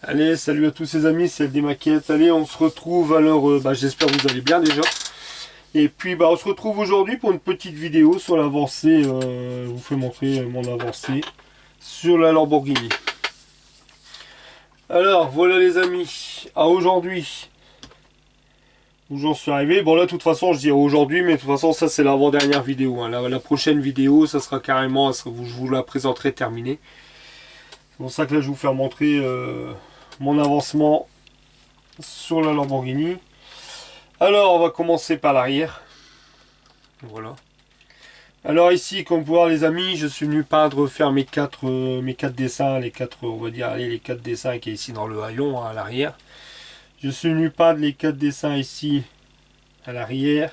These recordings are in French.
Allez, salut à tous les amis, c'est des maquettes. Allez, on se retrouve alors, j'espère que vous allez bien déjà. Et puis on se retrouve aujourd'hui pour une petite vidéo sur l'avancée. Je vous fais montrer mon avancée sur la Lamborghini. Alors voilà les amis, à aujourd'hui, où j'en suis arrivé. Bon là de toute façon je dis aujourd'hui, mais de toute façon ça c'est l'avant-dernière vidéo, hein. La prochaine vidéo, ça sera carrément, je vous la présenterai terminée. C'est pour ça que là je vais vous faire montrer mon avancement sur la Lamborghini. Alors on va commencer par l'arrière. Voilà. Alors ici, comme vous pouvez voir les amis, je suis venu peindre, faire mes quatre dessins, les quatre, on va dire, allez, les 4 dessins qui est ici dans le haillon, hein, à l'arrière. Je suis venu peindre les 4 dessins ici à l'arrière.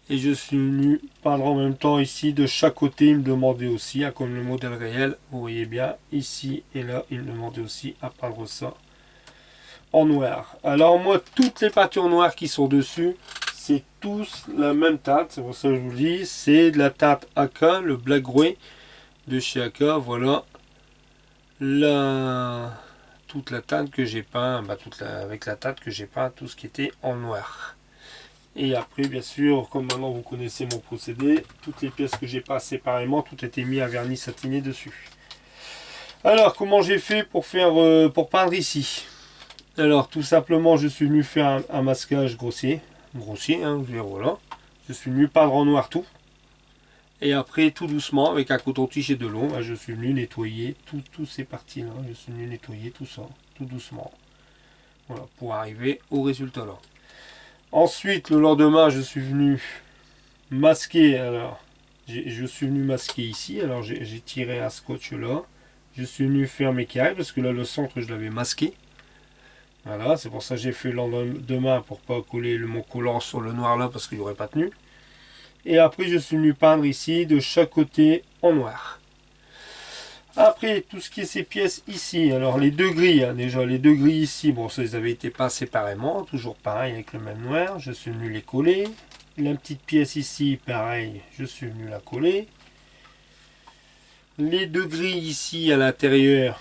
Et je suis venu peindre en même temps ici de chaque côté. Il me demandait aussi, hein, comme le modèle réel, vous voyez bien, ici et là, il me demandait aussi à peindre ça en noir. Alors moi, toutes les peintures noires qui sont dessus, c'est tous la même teinte. C'est pour ça que je vous le dis, c'est de la teinte AK, le Black Grey de chez AK. Voilà toute la teinte que j'ai peint, avec la teinte que j'ai peint, tout ce qui était en noir. Et après, bien sûr, comme maintenant vous connaissez mon procédé, toutes les pièces que j'ai peint séparément, tout était mis à vernis satiné dessus. Alors, comment j'ai fait pour peindre ici? Alors, tout simplement, je suis venu faire un masquage grossier, hein, voilà. Je suis venu peindre en noir tout. Et après, tout doucement, avec un coton-tige et de l'eau, je suis venu nettoyer toutes ces parties-là. Je suis venu nettoyer tout ça, tout doucement. Voilà, pour arriver au résultat là. Ensuite, le lendemain, je suis venu masquer. Alors, je suis venu masquer ici. Alors, j'ai tiré un scotch là. Je suis venu faire mes carrés parce que là, le centre, je l'avais masqué. Voilà, c'est pour ça que j'ai fait le lendemain pour pas coller mon collant sur le noir là parce qu'il n'y aurait pas tenu. Et après, je suis venu peindre ici de chaque côté en noir. Après, tout ce qui est ces pièces ici, alors les deux grilles, hein, déjà les deux grilles ici, bon ça ils avaient été peints séparément, toujours pareil avec le même noir, je suis venu les coller. La petite pièce ici, pareil, je suis venu la coller. Les deux grilles ici à l'intérieur,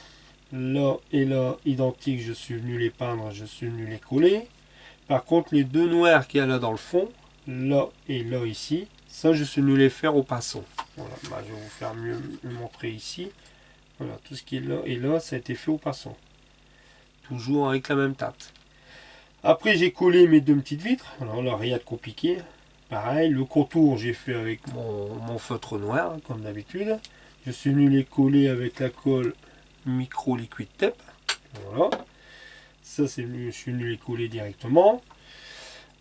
là et là, identiques, je suis venu les peindre, je suis venu les coller. Par contre, les deux noirs qu'il y a là dans le fond, là et là ici, ça je suis venu les faire au pinceau. Voilà, je vais vous faire mieux montrer ici. Voilà, tout ce qui est là et là, ça a été fait au pinceau. Toujours avec la même teinte. Après, j'ai collé mes deux petites vitres. Alors là, rien de compliqué. Pareil, le contour, j'ai fait avec mon feutre noir, comme d'habitude. Je suis venu les coller avec la colle micro liquid tape. Voilà. Ça, je suis venu les coller directement.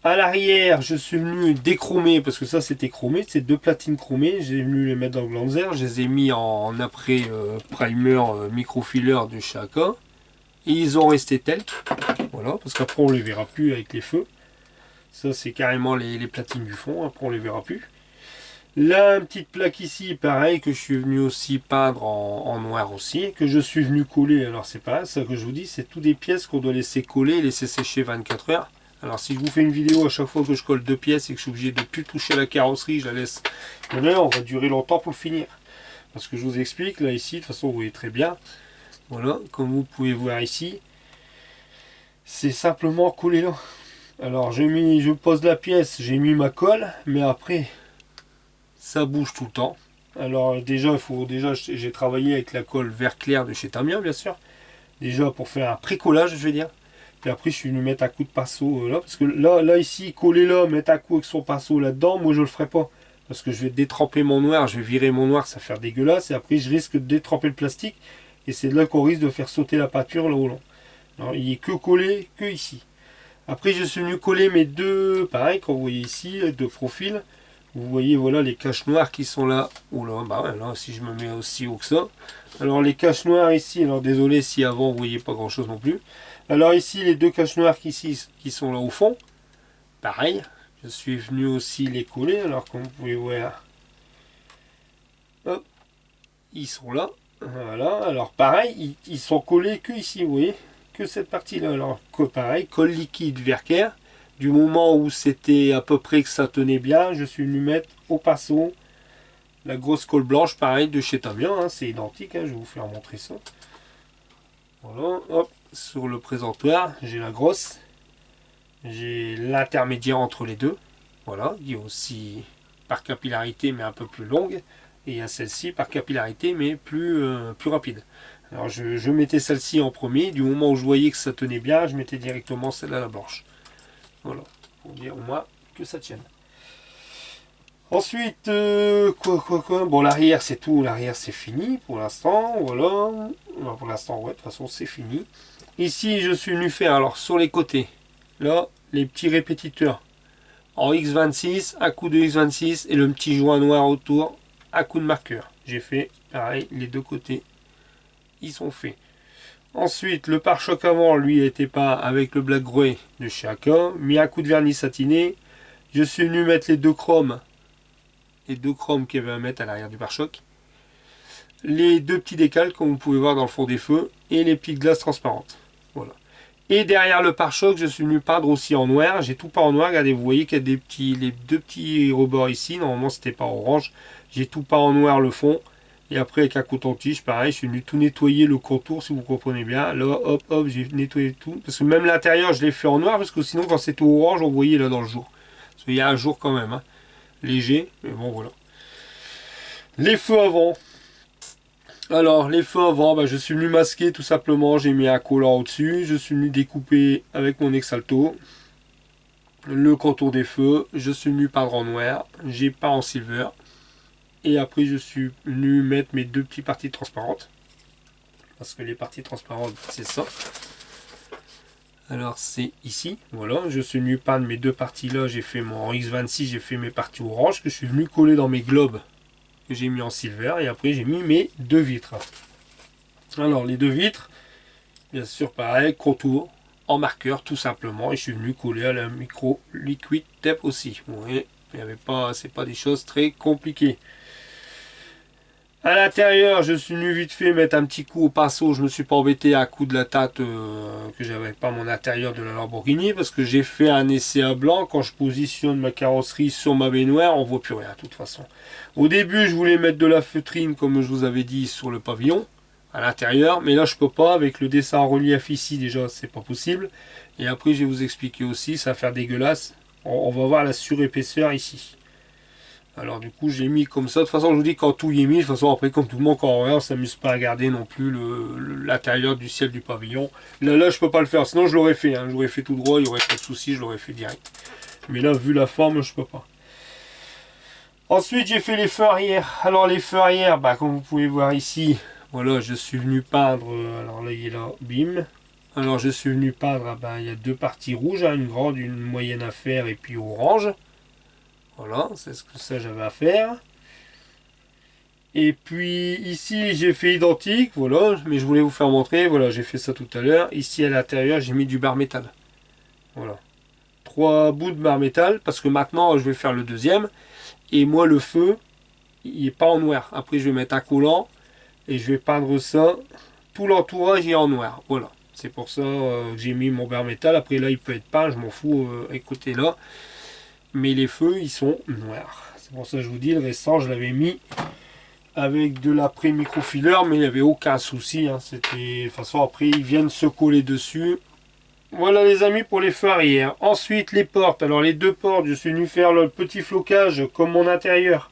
À l'arrière, je suis venu déchromer, parce que ça c'était chromé, c'est deux platines chromées, j'ai venu les mettre dans le Glanzer, je les ai mis en après primer microfiler de chez AK, et ils ont resté tels, voilà, parce qu'après on les verra plus avec les feux, ça c'est carrément les platines du fond, après on les verra plus. Là, une petite plaque ici, pareil, que je suis venu aussi peindre en noir aussi, que je suis venu coller, alors c'est pareil, ça que je vous dis, c'est toutes des pièces qu'on doit laisser coller, laisser sécher 24 heures. Alors si je vous fais une vidéo à chaque fois que je colle deux pièces et que je suis obligé de ne plus toucher la carrosserie, je la laisse. Mais là, on va durer longtemps pour le finir. Parce que je vous explique, là ici, de toute façon vous voyez très bien. Voilà, comme vous pouvez voir ici, c'est simplement collé là. Alors je pose la pièce, j'ai mis ma colle, mais après, ça bouge tout le temps. Alors déjà, j'ai travaillé avec la colle vert clair de chez Tamiya, bien sûr. Déjà pour faire un pré-collage, je vais dire. Et après, je suis venu mettre un coup de pinceau là. Parce que là ici, coller là, mettre un coup avec son pinceau là-dedans, moi je le ferai pas. Parce que je vais détremper mon noir, je vais virer mon noir, ça va faire dégueulasse. Et après, je risque de détremper le plastique. Et c'est là qu'on risque de faire sauter la peinture là au long. Alors, il est que collé, que ici. Après, je suis venu coller mes deux, pareil, quand vous voyez ici, de profil. Vous voyez, voilà, les caches noires qui sont là. Oh là, bah ouais, là, si je me mets aussi haut que ça. Alors, les caches noires ici, alors désolé si avant vous voyez pas grand chose non plus. Alors ici, les deux caches noires qui sont là au fond, pareil, je suis venu aussi les coller, alors comme vous pouvez voir, hop, ils sont là, voilà, alors pareil, ils sont collés que ici, vous voyez, que cette partie-là, alors pareil, colle liquide Verker, du moment où c'était à peu près que ça tenait bien, je suis venu mettre au pinceau la grosse colle blanche, pareil, de chez Tamiya, hein, c'est identique, hein, je vais vous faire montrer ça, voilà, hop. sur le présentoir, j'ai la grosse, j'ai l'intermédiaire entre les deux, voilà, il y a aussi par capillarité mais un peu plus longue, et il y a celle-ci par capillarité mais plus rapide. Alors je mettais celle-ci en premier, du moment où je voyais que ça tenait bien, je mettais directement celle-là la blanche. Voilà, pour dire au moins que ça tienne. Ensuite, quoi. Bon, l'arrière, c'est tout. L'arrière, c'est fini pour l'instant. Voilà. Alors, pour l'instant, ouais, de toute façon, c'est fini. Ici, je suis venu faire, alors, sur les côtés, là, les petits répétiteurs. En X26, à coup de X26 et le petit joint noir autour, à coup de marqueur. J'ai fait, pareil, les deux côtés. Ils sont faits. Ensuite, le pare-choc avant, lui, était peint avec le Black Grey de chez Aka, mis à coup de vernis satiné. Je suis venu mettre les deux chromes qu'il y avait à mettre à l'arrière du pare-choc, les deux petits décals comme vous pouvez voir dans le fond des feux et les petites glaces transparentes. Voilà. Et derrière le pare-choc, je suis venu peindre aussi en noir. J'ai tout peint en noir. Regardez, vous voyez qu'il y a les deux petits rebords ici. Normalement, c'était pas orange. J'ai tout peint en noir le fond. Et après, avec un coton-tige, pareil, je suis venu tout nettoyer le contour, si vous comprenez bien. Là, hop, hop, j'ai nettoyé tout. Parce que même l'intérieur, je l'ai fait en noir, parce que sinon, quand c'était orange, on voyait là dans le jour. Parce qu'il y a un jour quand même, hein. Léger, mais bon, voilà. Les feux avant. Alors, les feux avant, bah, je suis venu masquer tout simplement. J'ai mis un collant au-dessus. Je suis venu découper avec mon Exalto le contour des feux. Je suis venu peindre en noir. J'ai peint en silver. Et après, je suis venu mettre mes deux petites parties transparentes. Parce que les parties transparentes, c'est ça. Alors, c'est ici. Voilà, je suis venu peindre mes deux parties là. J'ai fait mon X26, j'ai fait mes parties orange que je suis venu coller dans mes globes que j'ai mis en silver. Et après, j'ai mis mes deux vitres. Alors, les deux vitres, bien sûr, pareil, contour en marqueur, tout simplement. Et je suis venu coller à la micro liquid tape aussi. Vous voyez, il y avait pas, c'est pas des choses très compliquées. À l'intérieur, je suis venu vite fait mettre un petit coup au pinceau. Je me suis pas embêté à coup de la teinte que j'avais pas mon intérieur de la Lamborghini parce que j'ai fait un essai à blanc. Quand je positionne ma carrosserie sur ma baignoire, on voit plus rien de toute façon. Au début, je voulais mettre de la feutrine comme je vous avais dit sur le pavillon à l'intérieur, mais là je peux pas avec le dessin en relief ici déjà, c'est pas possible. Et après, je vais vous expliquer aussi, ça va faire dégueulasse. On va voir la surépaisseur ici. Alors du coup j'ai mis comme ça, de toute façon je vous dis quand tout y est mis, de toute façon après comme tout le monde quand on regarde, on s'amuse pas à garder non plus l'intérieur du ciel du pavillon. Là je peux pas le faire, sinon je l'aurais fait, hein. Je l'aurais fait tout droit, il n'y aurait pas de souci, je l'aurais fait direct. Mais là vu la forme je peux pas. Ensuite j'ai fait les feux arrière. Alors les feux arrière, bah, comme vous pouvez voir ici, voilà je suis venu peindre, alors là il est là, bim. Alors je suis venu peindre, bah, il y a deux parties rouges, hein, une grande, une moyenne à faire et puis orange. Voilà, c'est ce que ça j'avais à faire. Et puis ici j'ai fait identique, voilà, mais je voulais vous faire montrer, voilà, j'ai fait ça tout à l'heure. Ici à l'intérieur j'ai mis du bar métal. Voilà. 3 bouts de bar métal, parce que maintenant je vais faire le deuxième. Et moi le feu, il n'est pas en noir. Après je vais mettre un collant et je vais peindre ça. Tout l'entourage est en noir. Voilà. C'est pour ça que j'ai mis mon bar métal. Après là il peut être peint, je m'en fous, écoutez là. Mais les feux ils sont noirs. C'est pour ça que je vous dis, le restant je l'avais mis avec de l'après microfiler, mais il n'y avait aucun souci, hein. C'était de toute façon après ils viennent se coller dessus. Voilà les amis pour les feux arrière. Ensuite les portes, alors les deux portes je suis venu faire le petit flocage comme mon intérieur.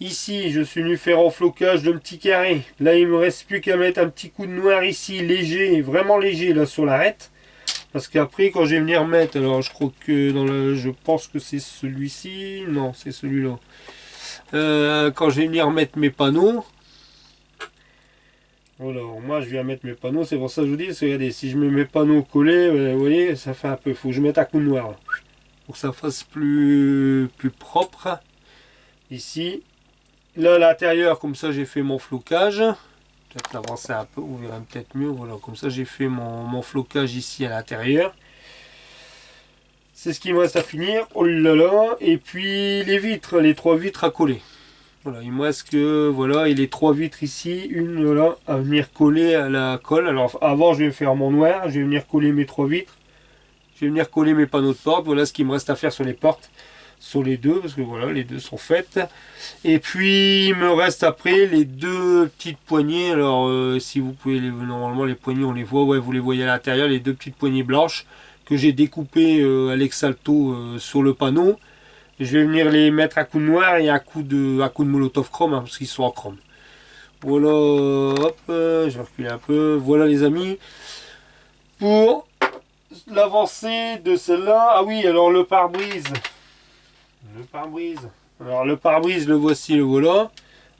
Ici je suis venu faire en flocage le petit carré. Là il me reste plus qu'à mettre un petit coup de noir ici, léger, vraiment léger là sur l'arête. Parce qu'après quand je vais venir mettre, alors je crois que dans le, je pense que c'est celui-ci, non c'est celui-là. Quand je vais venir mettre mes panneaux, voilà, moi je viens mettre mes panneaux, c'est pour ça que je vous dis, regardez, si je mets mes panneaux collés, vous voyez, ça fait un peu, faut que je mette un coup de noir, là, pour que ça fasse plus propre, ici. Là, à l'intérieur, comme ça, j'ai fait mon flocage, peut-être l'avancer un peu, vous verrez peut-être mieux, voilà, comme ça, j'ai fait mon flocage ici à l'intérieur. C'est ce qui me reste à finir, oh là là, et puis les vitres, les 3 vitres à coller. Voilà, il me reste que, voilà, et les 3 vitres ici, une là, à venir coller à la colle. Alors avant je vais faire mon noir, je vais venir coller mes 3 vitres. Je vais venir coller mes panneaux de porte, voilà ce qu'il me reste à faire sur les portes. sur les deux, parce que voilà, les deux sont faites. Et puis il me reste après les deux petites poignées. Alors si vous pouvez normalement les poignées on les voit, ouais, vous les voyez à l'intérieur, les deux petites poignées blanches que j'ai découpées à l'exalto sur le panneau. Je vais venir les mettre à coup de noir et à coup de molotov chrome, hein, parce qu'ils sont en chrome. Voilà, hop, je vais reculer un peu. Voilà les amis, pour l'avancée de celle-là. Ah oui, alors le pare-brise. Le pare-brise. Alors le pare-brise, le voici, le voilà.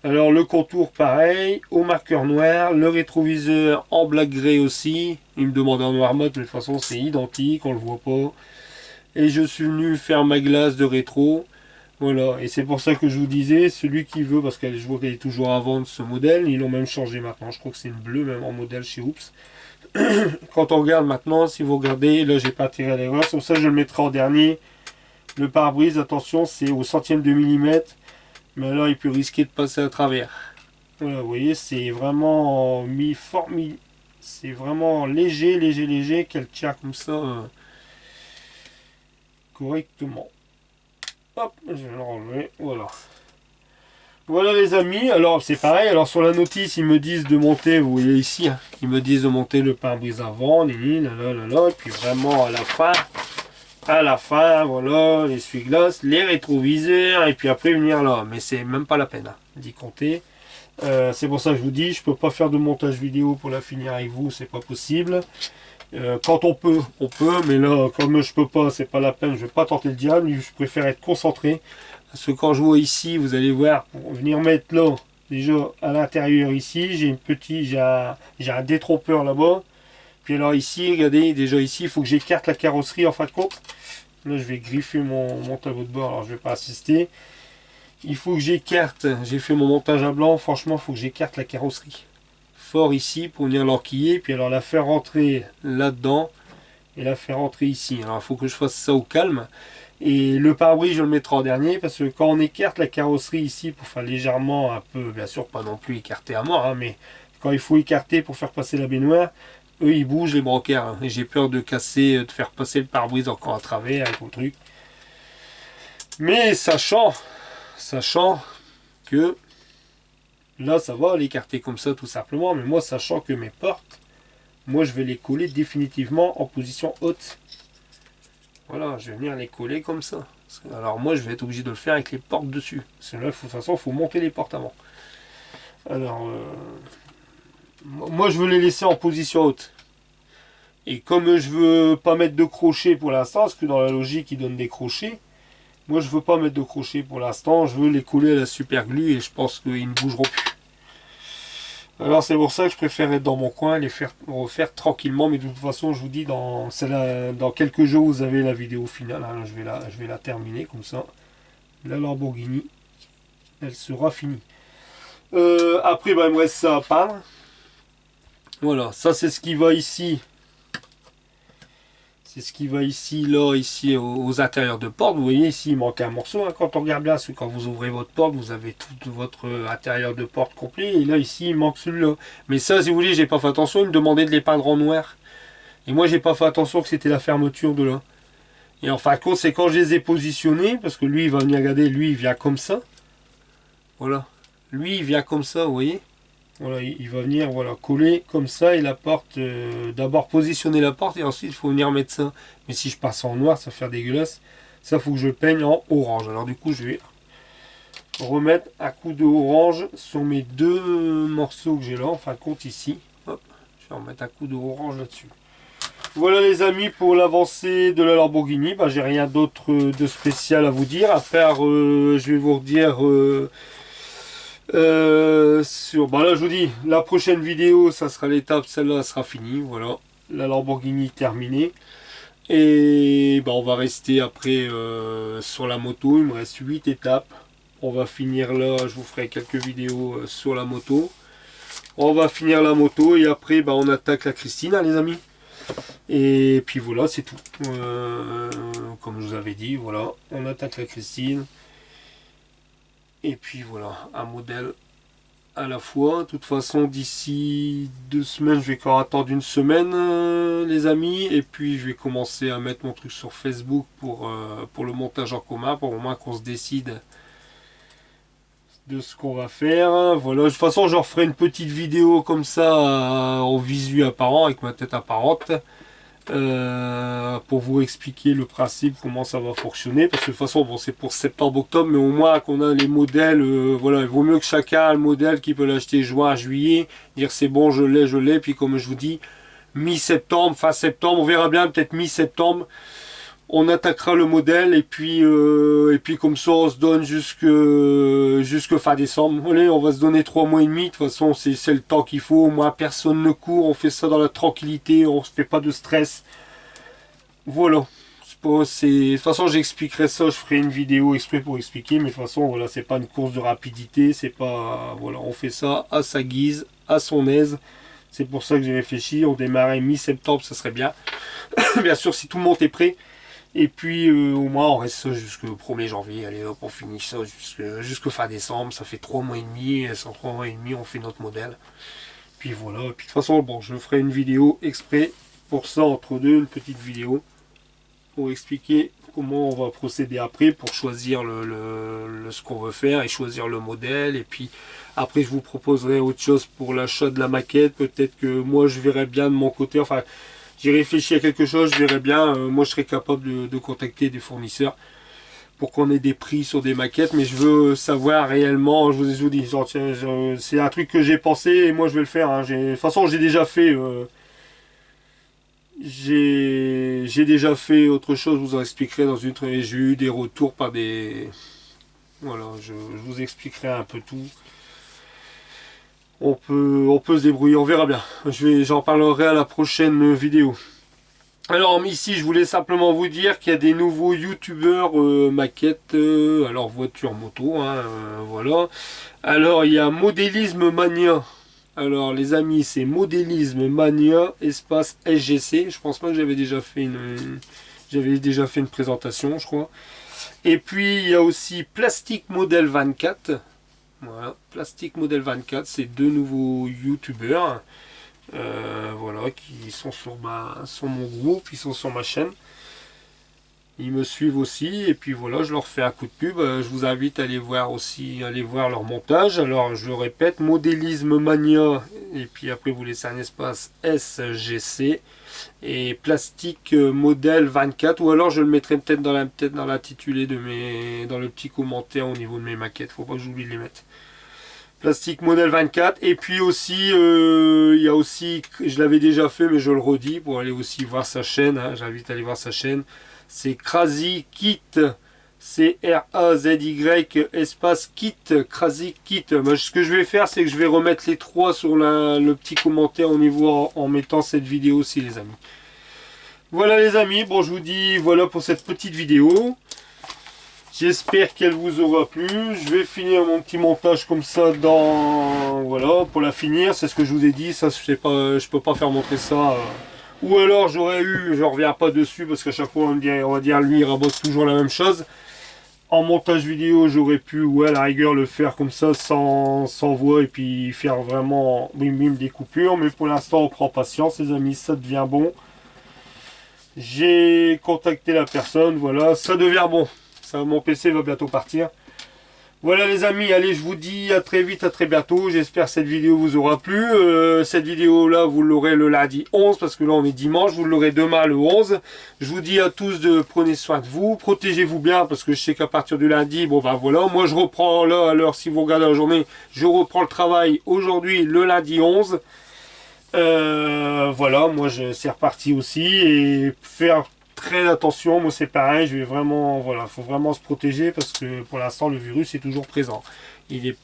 Alors le contour pareil, au marqueur noir, le rétroviseur en black gray aussi. Il me demande en noir mode, mais de toute façon c'est identique, on le voit pas. Et je suis venu faire ma glace de rétro. Voilà, et c'est pour ça que je vous disais, celui qui veut, parce que je vois qu'elle est toujours à vendre ce modèle, ils l'ont même changé maintenant, je crois que c'est une bleue même en modèle chez Oops. Quand on regarde maintenant, si vous regardez, là j'ai pas tiré à l'erreur, sur ça je le mettrai en dernier. Le pare-brise, attention, c'est au centième de millimètre, mais là il peut risquer de passer à travers. Voilà, vous voyez, c'est vraiment c'est vraiment léger, léger, qu'elle tient comme ça correctement. Hop, je vais le renlever, voilà. Voilà les amis, alors c'est pareil, alors sur la notice ils me disent de monter, vous voyez ici, hein, ils me disent de monter le pare-brise avant, et puis vraiment à la fin, voilà, l'essuie-glace, les rétroviseurs, et puis après venir là, mais c'est même pas la peine hein, d'y compter. C'est pour ça que je vous dis, je peux pas faire de montage vidéo pour la finir avec vous, c'est pas possible. Quand on peut, mais là, comme je peux pas, c'est pas la peine, je vais pas tenter le diable, je préfère être concentré. Parce que quand je vois ici, vous allez voir, pour venir mettre là, déjà à l'intérieur ici, j'ai un détrompeur là-bas. Puis alors ici, regardez, déjà ici, il faut que j'écarte la carrosserie en fin de compte. Là, je vais griffer mon tableau de bord, alors je vais pas assister. Il faut que j'écarte, j'ai fait mon montage à blanc, franchement, il faut que j'écarte la carrosserie. Fort ici pour venir l'enquiller, puis alors la faire rentrer là-dedans et la faire rentrer ici. Alors il faut que je fasse ça au calme. Et le pare-brise, je le mettrai en dernier parce que quand on écarte la carrosserie ici pour faire légèrement un peu, bien sûr pas non plus écarter à mort, hein, mais quand il faut écarter pour faire passer la baignoire, eux ils bougent les brancards hein, et j'ai peur de casser, de faire passer le pare-brise encore à travers avec le truc. Mais sachant que là ça va l'écarter comme ça tout simplement, mais moi sachant que mes portes, moi je vais les coller définitivement en position haute. Voilà, je vais venir les coller comme ça. Alors moi je vais être obligé de le faire avec les portes dessus. Parce que là, de toute façon, il faut monter les portes avant. Alors, moi je veux les laisser en position haute. Et comme je veux pas mettre de crochet pour l'instant, parce que dans la logique ils donnent des crochets, moi je veux pas mettre de crochet pour l'instant, je veux les coller à la super glue et je pense qu'ils ne bougeront plus. Alors c'est pour ça que je préfère être dans mon coin, les faire refaire tranquillement, mais de toute façon je vous dis dans quelques jours vous avez la vidéo finale, hein, je vais la terminer comme ça. La Lamborghini, elle sera finie. Après bah, il me reste ça à peindre. Voilà, ça c'est ce qui va ici. C'est ce qui va ici, là, ici aux intérieurs de porte. Vous voyez ici il manque un morceau hein, quand on regarde bien, parce que quand vous ouvrez votre porte, vous avez tout votre intérieur de porte complet. Et là ici il manque celui-là. Mais ça si vous voulez, j'ai pas fait attention, il me demandait de les peindre en noir. Et moi j'ai pas fait attention que c'était la fermeture de là. Et en fin de compte, c'est quand je les ai positionnés, parce que lui il va venir regarder, lui il vient comme ça. Voilà. Lui il vient comme ça, vous voyez. Voilà, il va venir voilà, coller comme ça et la porte, d'abord positionner la porte et ensuite il faut venir mettre ça. Mais si je passe en noir, ça va faire dégueulasse. Ça, faut que je peigne en orange. Alors du coup, je vais remettre un coup de orange sur mes deux morceaux que j'ai là, en fin de compte ici. Hop, je vais remettre un coup de orange là-dessus. Voilà les amis pour l'avancée de la Lamborghini. Bah, j'ai rien d'autre de spécial à vous dire. À part, je vais vous redire... bah là je vous dis la prochaine vidéo ça sera l'étape, celle-là sera finie, voilà la Lamborghini terminée et bah on va rester après sur la moto. Il me reste 8 étapes, on va finir là, je vous ferai quelques vidéos sur la moto, on va finir la moto et après bah on attaque la Christine hein, les amis, et puis voilà c'est tout. Comme je vous avais dit, voilà on attaque la Christine. Et puis voilà, un modèle à la fois. De toute façon, d'ici 2 semaines, je vais encore attendre une semaine, les amis. Et puis, je vais commencer à mettre mon truc sur Facebook pour le montage en commun, pour au moins qu'on se décide de ce qu'on va faire. Voilà, de toute façon, je referai une petite vidéo comme ça en visu apparent, avec ma tête apparente. Pour vous expliquer le principe, comment ça va fonctionner, parce que de toute façon bon, c'est pour septembre-octobre, mais au moins qu'on a les modèles, voilà, il vaut mieux que chacun a le modèle qui peut l'acheter juin, juillet, dire c'est bon, je l'ai, puis comme je vous dis, mi-septembre, fin septembre, on verra bien, peut-être mi-septembre, on attaquera le modèle, et puis comme ça on se donne jusque fin décembre. Allez, on va se donner 3 mois et demi, de toute façon c'est le temps qu'il faut, au moins personne ne court, on fait ça dans la tranquillité, on se fait pas de stress. Voilà. De toute façon, j'expliquerai ça, je ferai une vidéo exprès pour expliquer, mais de toute façon, voilà, c'est pas une course de rapidité, c'est pas, voilà, on fait ça à sa guise, à son aise. C'est pour ça que j'ai réfléchi, on démarrait mi-septembre, ça serait bien. Bien sûr, si tout le monde est prêt. Et puis, au moins, on reste ça jusqu'au 1er janvier, allez hop, on finit ça jusqu'au fin décembre, ça fait 3 mois et demi, et sans 3 mois et demi, on fait notre modèle. Puis voilà, et puis de toute façon, bon, je ferai une vidéo exprès pour ça, entre deux, une petite vidéo pour expliquer comment on va procéder après pour choisir ce qu'on veut faire et choisir le modèle. Et puis après je vous proposerai autre chose pour l'achat de la maquette. Peut-être que moi je verrai bien de mon côté, enfin j'ai réfléchi à quelque chose, je verrai bien, moi je serai capable de contacter des fournisseurs pour qu'on ait des prix sur des maquettes, mais je veux savoir réellement, je vous dis, c'est un truc que j'ai pensé et moi je vais le faire, hein. De toute façon j'ai déjà fait j'ai déjà fait autre chose, je vous en expliquerai dans une autre. J'ai eu des retours par des... Voilà, je vous expliquerai un peu tout. On peut se débrouiller, on verra bien. J'en parlerai à la prochaine vidéo. Alors ici, je voulais simplement vous dire qu'il y a des nouveaux youtubeurs maquettes, alors voiture, moto, hein, voilà. Alors il y a Modélisme Mania. Alors les amis, c'est Modélisme Mania espace SGC. Je pense pas que j'avais déjà fait une présentation, je crois. Et puis il y a aussi Plastic Model 24. Voilà, Plastic Model 24, c'est deux nouveaux youtubeurs. Voilà, qui sont sur mon groupe, ils sont sur ma chaîne. Ils me suivent aussi, et puis voilà, je leur fais un coup de pub. Je vous invite à aller voir aussi, aller voir leur montage. Alors je le répète, Modélisme Mania, et puis après vous laissez un espace SGC et Plastic Model 24, ou alors je le mettrai peut-être dans l'intitulé dans le petit commentaire au niveau de mes maquettes. Faut pas que j'oublie de les mettre. Plastic Model 24. Et puis aussi, il y a aussi, je l'avais déjà fait, mais je le redis pour aller aussi voir sa chaîne. Hein, j'invite à aller voir sa chaîne. C'est Crazy Kit. C-R-A-Z-Y espace Kit. Crazy Kit. Moi, ce que je vais faire, c'est que je vais remettre les trois sur le petit commentaire au niveau en mettant cette vidéo aussi, les amis. Voilà, les amis. Bon, je vous dis, voilà pour cette petite vidéo. J'espère qu'elle vous aura plu. Je vais finir mon petit montage comme ça voilà, pour la finir. C'est ce que je vous ai dit. Ça, je peux pas faire montrer ça. Ou alors je reviens pas dessus parce qu'à chaque fois on va dire lui il rabote toujours la même chose. En montage vidéo, j'aurais pu, ouais, à la rigueur, le faire comme ça sans voix et puis faire vraiment bim bim des coupures. Mais pour l'instant, on prend patience, les amis. Ça devient bon. J'ai contacté la personne. Voilà, ça devient bon. Mon PC va bientôt partir. Voilà les amis, allez, je vous dis à très vite, à très bientôt. J'espère que cette vidéo vous aura plu. Cette vidéo là, vous l'aurez le lundi 11, parce que là on est dimanche. Vous l'aurez demain le 11. Je vous dis à tous de prenez soin de vous. Protégez-vous bien, parce que je sais qu'à partir du lundi, bon ben voilà. Moi je reprends là, à l'heure, si vous regardez la journée, je reprends le travail aujourd'hui, le lundi 11. Voilà, moi c'est reparti aussi. Et faire très attention, moi c'est pareil, je vais vraiment, voilà, faut vraiment se protéger parce que pour l'instant le virus est toujours présent. Il est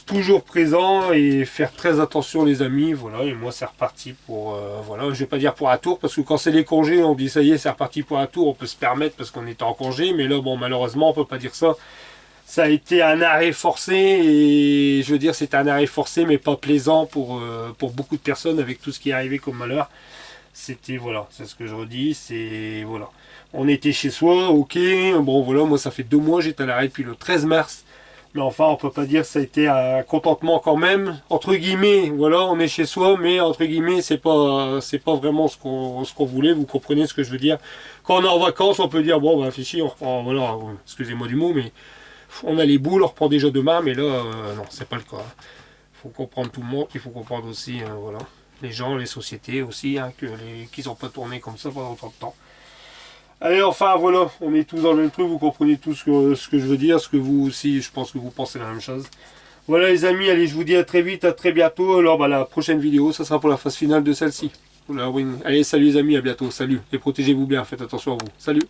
toujours présent et faire très attention les amis, voilà, et moi c'est reparti pour, voilà, je vais pas dire pour un tour parce que quand c'est les congés, on dit ça y est, c'est reparti pour un tour, on peut se permettre parce qu'on était en congé, mais là bon malheureusement on peut pas dire ça. Ça a été un arrêt forcé et je veux dire c'est un arrêt forcé mais pas plaisant pour beaucoup de personnes avec tout ce qui est arrivé comme malheur. C'était, voilà, c'est ce que je redis, c'est, voilà. On était chez soi, ok, bon voilà, moi ça fait 2 mois, j'étais à l'arrêt depuis le 13 mars Mais enfin, on peut pas dire que ça a été un contentement quand même. Entre guillemets, voilà, on est chez soi, mais entre guillemets, c'est pas vraiment ce qu'on voulait. Vous comprenez ce que je veux dire? Quand on est en vacances, on peut dire bon, bah fichier, on reprend, voilà, excusez-moi du mot, mais on a les boules, on reprend déjà demain, mais là, non, c'est pas le cas. Il faut comprendre tout le monde, il faut comprendre aussi, voilà, les gens, les sociétés aussi, hein, qu'ils n'ont pas tourné comme ça pendant autant de temps. Allez, enfin voilà, on est tous dans le même truc, vous comprenez tout ce que je veux dire, ce que vous aussi, je pense que vous pensez la même chose. Voilà les amis, allez, je vous dis à très vite, à très bientôt. Alors bah, la prochaine vidéo, ça sera pour la phase finale de celle-ci. Allez, salut les amis, à bientôt, salut. Et protégez-vous bien, faites attention à vous. Salut.